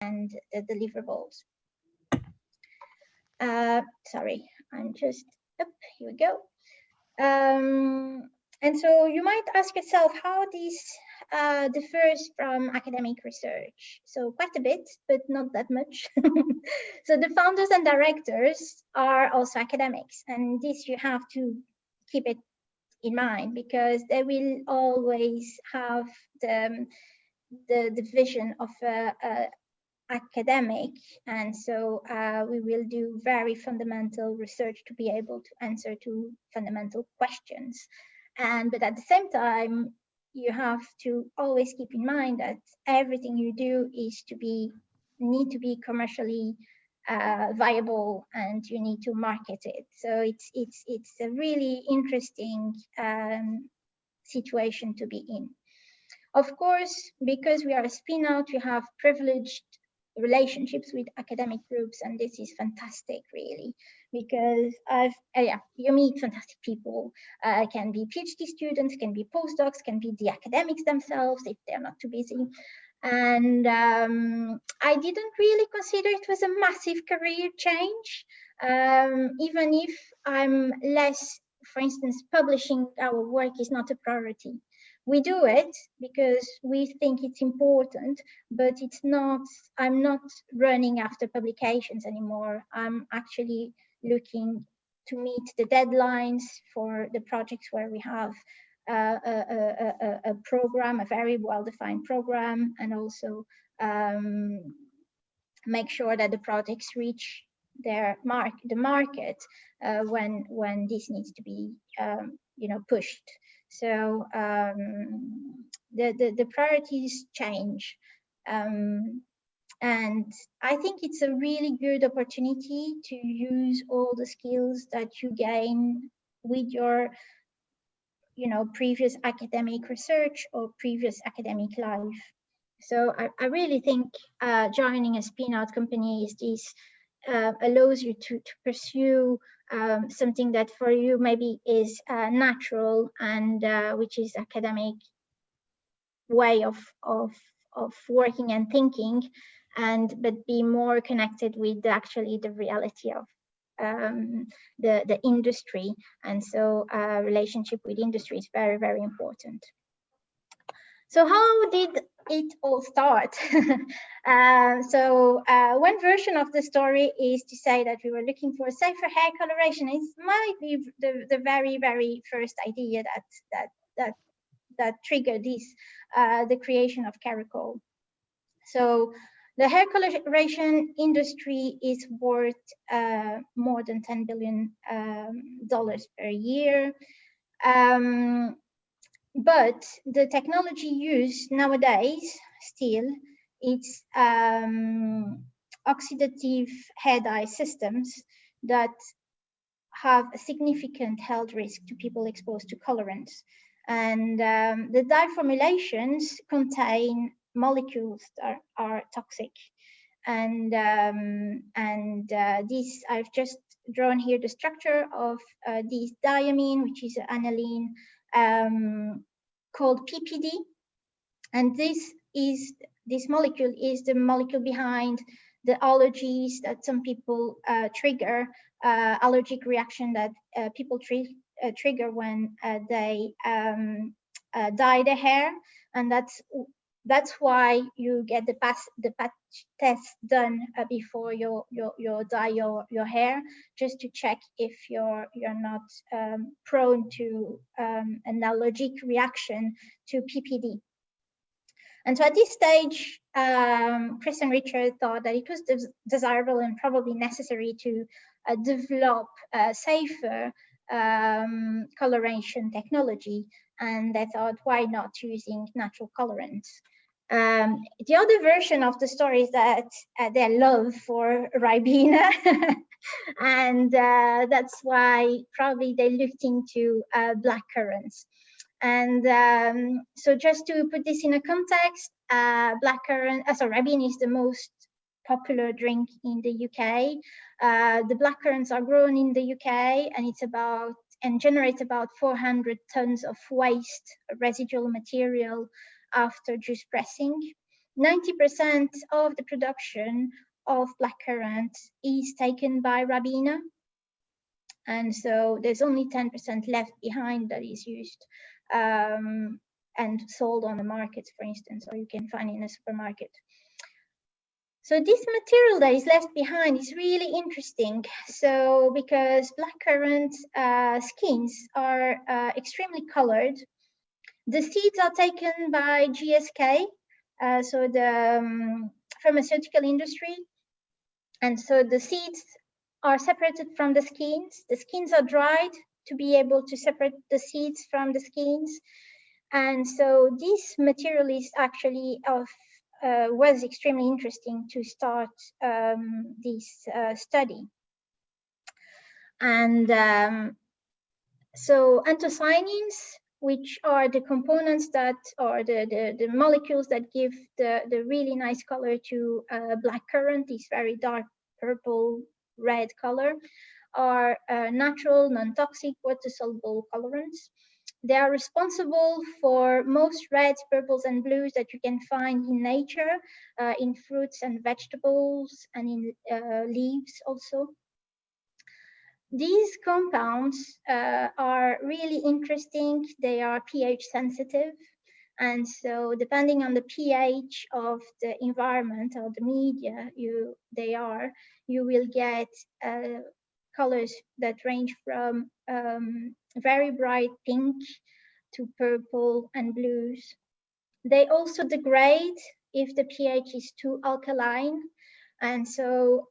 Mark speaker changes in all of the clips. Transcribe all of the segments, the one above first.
Speaker 1: and the deliverables. Sorry, I'm just up. Here we go. And so you might ask yourself how this differs from academic research. So quite a bit, but not that much. So the founders and directors are also academics, and this you have to keep it in mind, because they will always have the vision of a academic, and so we will do very fundamental research to be able to answer to fundamental questions. But at the same time, you have to always keep in mind that everything you do is need to be commercially viable, and you need to market it. So it's a really interesting situation to be in. Of course, because we are a spin-out, we have privileged relationships with academic groups, and this is fantastic, really, because you meet fantastic people. Can be PhD students, can be postdocs, can be the academics themselves if they're not too busy. And I didn't really consider it was a massive career change, even if I'm less, for instance, publishing our work is not a priority. We do it because we think it's important, but it's not, I'm not running after publications anymore. I'm actually looking to meet the deadlines for the projects where we have a program, a very well-defined program, and also make sure that the projects reach the market when this needs to be pushed. So the priorities change, and I think it's a really good opportunity to use all the skills that you gain with your previous academic research or previous academic life. So I really think joining a spin-out company is this allows you to pursue something that for you maybe is natural, and which is academic way of working and thinking, but be more connected with actually the reality of the industry. And so relationship with industry is very, very important. So how did it all start? One version of the story is to say that we were looking for safer hair coloration. It might be the very, very first idea that triggered this, the creation of Caracol. So the hair coloration industry is worth more than $10 billion per year. But the technology used nowadays still, it's oxidative hair dye systems that have a significant health risk to people exposed to colorants. And the dye formulations contain molecules that are toxic. And this, I've just drawn here the structure of this diamine, which is an aniline called PPD. And this molecule is the molecule behind the allergies that some people trigger, allergic reaction that people trigger when they dye their hair. And that's why you get the patch test done before you dye your hair, just to check if you're not prone to an allergic reaction to PPD. And so at this stage, Chris and Richard thought that it was desirable and probably necessary to develop a safer coloration technology. And they thought, why not using natural colorants? The other version of the story is that their love for Ribena, and that's why probably they looked into black currants. And so just to put this in a context, Ribena is the most popular drink in the UK. The blackcurrants are grown in the UK, and generate about 400 tons of waste residual material after juice pressing. 90% of the production of blackcurrant is taken by Rabina. And so there's only 10% left behind that is used and sold on the markets, for instance, or you can find in a supermarket. So this material that is left behind is really interesting. So because blackcurrant skins are extremely colored, the seeds are taken by GSK, so the pharmaceutical industry. And so the seeds are separated from the skins. The skins are dried to be able to separate the seeds from the skins. And so this material is actually was extremely interesting to start this study. And so anthocyanins, which are the components that are the molecules that give the really nice color to blackcurrant, this very dark purple red color, are natural, non-toxic, water-soluble colorants. They are responsible for most reds, purples, and blues that you can find in nature, in fruits and vegetables, and in leaves also. These compounds are really interesting. They are pH sensitive. And so depending on the pH of the environment or the media you will get colors that range from very bright pink to purple and blues. They also degrade if the pH is too alkaline. And so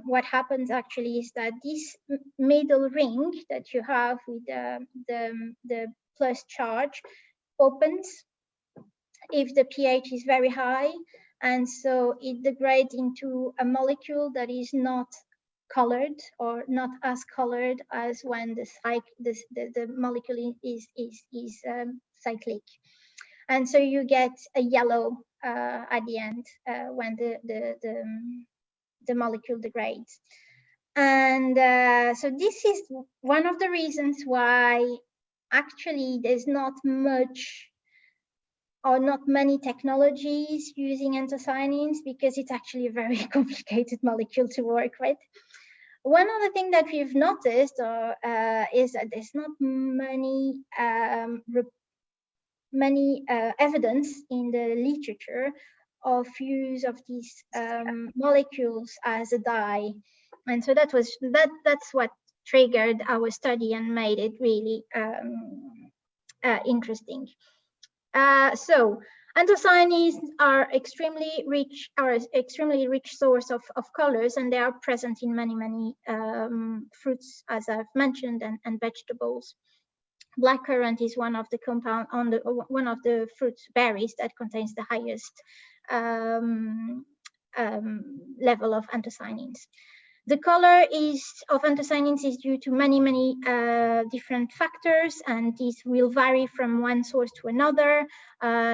Speaker 1: what happens actually is that this middle ring that you have with the plus charge opens if the pH is very high. And so it degrades into a molecule that is not colored or not as colored as when the molecule is cyclic. And so you get a yellow at the end when the molecule degrades. And so this is one of the reasons why actually there's not much or not many technologies using anthocyanins, because it's actually a very complicated molecule to work with. One other thing that we've noticed is that there's not many evidence in the literature of use of these molecules as a dye. And so that's what triggered our study and made it really interesting. So anthocyanins are extremely rich source of colors, and they are present in many fruits, as I've mentioned, and vegetables. Blackcurrant is one of the one of the fruits, berries, that contains the highest level of anthocyanins. The color of anthocyanins is due to many different factors, and these will vary from one source to another.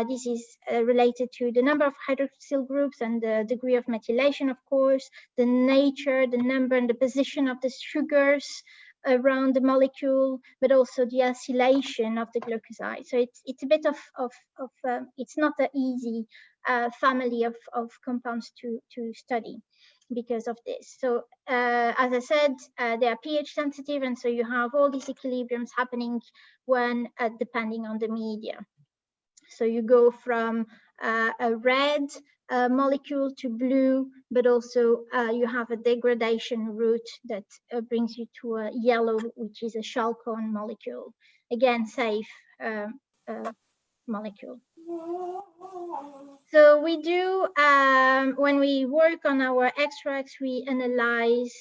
Speaker 1: This is related to the number of hydroxyl groups and the degree of methylation, of course, the nature, the number, and the position of the sugars around the molecule, but also the acylation of the glucoside. So it's a bit of it's not an easy family of compounds to study because of this. So as I said, they are pH sensitive, and so you have all these equilibriums happening when depending on the media. So you go from a red molecule to blue, but also you have a degradation route that brings you to a yellow, which is a chalcone molecule. Again, safe molecule. So we do, when we work on our extracts, we analyze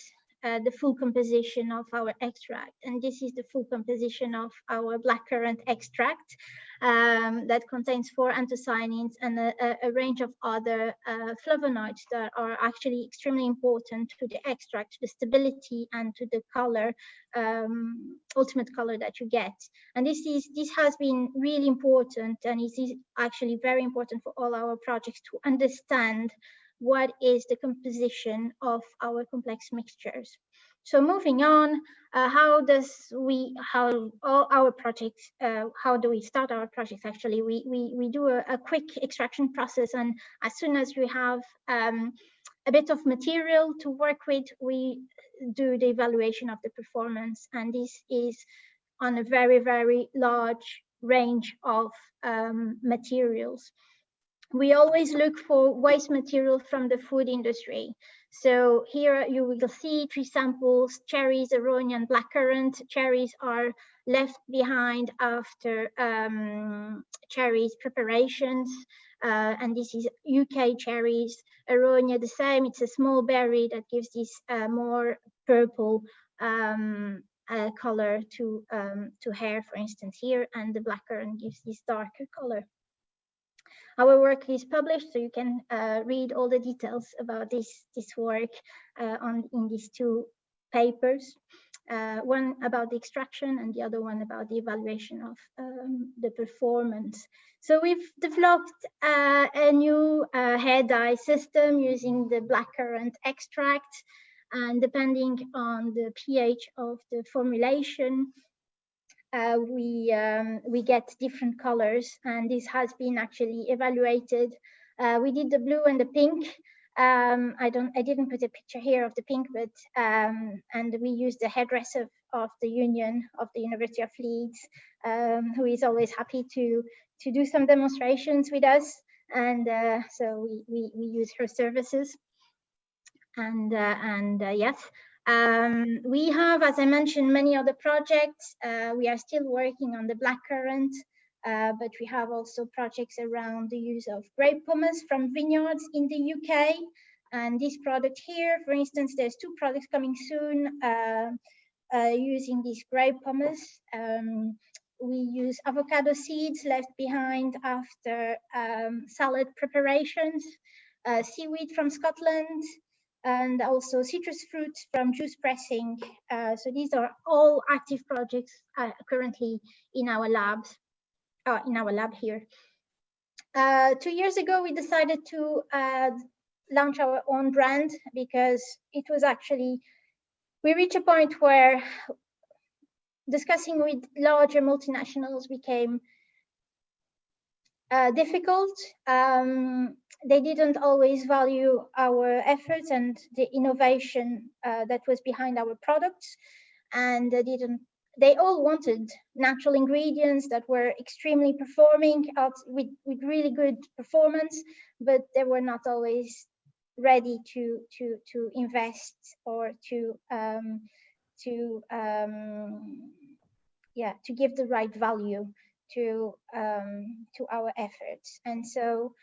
Speaker 1: the full composition of our extract. And this is the full composition of our blackcurrant extract that contains 4 anthocyanins and a range of other flavonoids that are actually extremely important to the extract, to the stability, and to the color, ultimate color that you get. And this has been really important, and it is actually very important for all our projects to understand what is the composition of our complex mixtures. So moving on, how all our projects, how do we start our projects? Actually, we do a quick extraction process, and as soon as we have a bit of material to work with, we do the evaluation of the performance, and this is on a very, very large range of materials. We always look for waste material from the food industry. So here you will see 3 samples: cherries, aronia, and blackcurrant. Cherries are left behind after cherries preparations. And this is UK cherries. Aronia, the same, it's a small berry that gives this more purple color to hair, for instance, here, and the blackcurrant gives this darker color. Our work is published, so you can read all the details about this work in these 2 papers. One about the extraction and the other one about the evaluation of the performance. So we've developed a new hair dye system using the blackcurrant extract, and depending on the pH of the formulation, we get different colors, and this has been actually evaluated. We did the blue and the pink. I didn't put a picture here of the pink, but and we used the hairdresser of the Union of the University of Leeds, who is always happy to do some demonstrations with us, and so we use her services. And yes, we have, as I mentioned, many other projects. We are still working on the blackcurrant, but we have also projects around the use of grape pomace from vineyards in the UK. And this product here, for instance, there's 2 products coming soon using this grape pomace. We use avocado seeds left behind after salad preparations, seaweed from Scotland, and also citrus fruits from juice pressing. So these are all active projects currently in our labs, in our lab here. 2 years ago, we decided to launch our own brand because it was actually, we reached a point where discussing with larger multinationals became difficult. They didn't always value our efforts and the innovation that was behind our products, and they all wanted natural ingredients that were extremely performing with really good performance, but they were not always ready to invest or to give the right value to our efforts. And so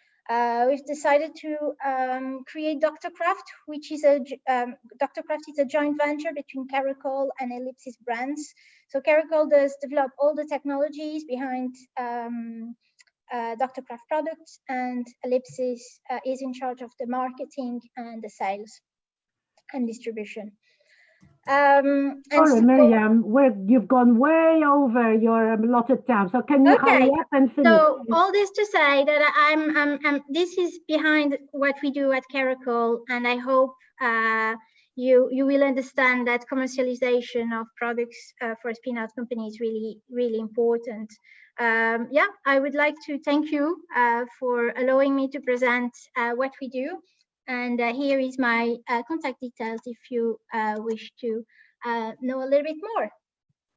Speaker 1: we've decided to create Dr. Craft, which is Dr. Craft is a joint venture between Caracol and Ellipsis brands. So Caracol does develop all the technologies behind Dr. Craft products, and Ellipsis is in charge of the marketing and the sales and distribution.
Speaker 2: Sorry, Meryem, you've gone way over your allotted time. So can you hurry up and finish?
Speaker 1: So all this to say that this is behind what we do at Caracol, and I hope you will understand that commercialization of products for a spin-out company is really, really important. I would like to thank you for allowing me to present what we do. And here is my contact details if you wish to know a little bit more.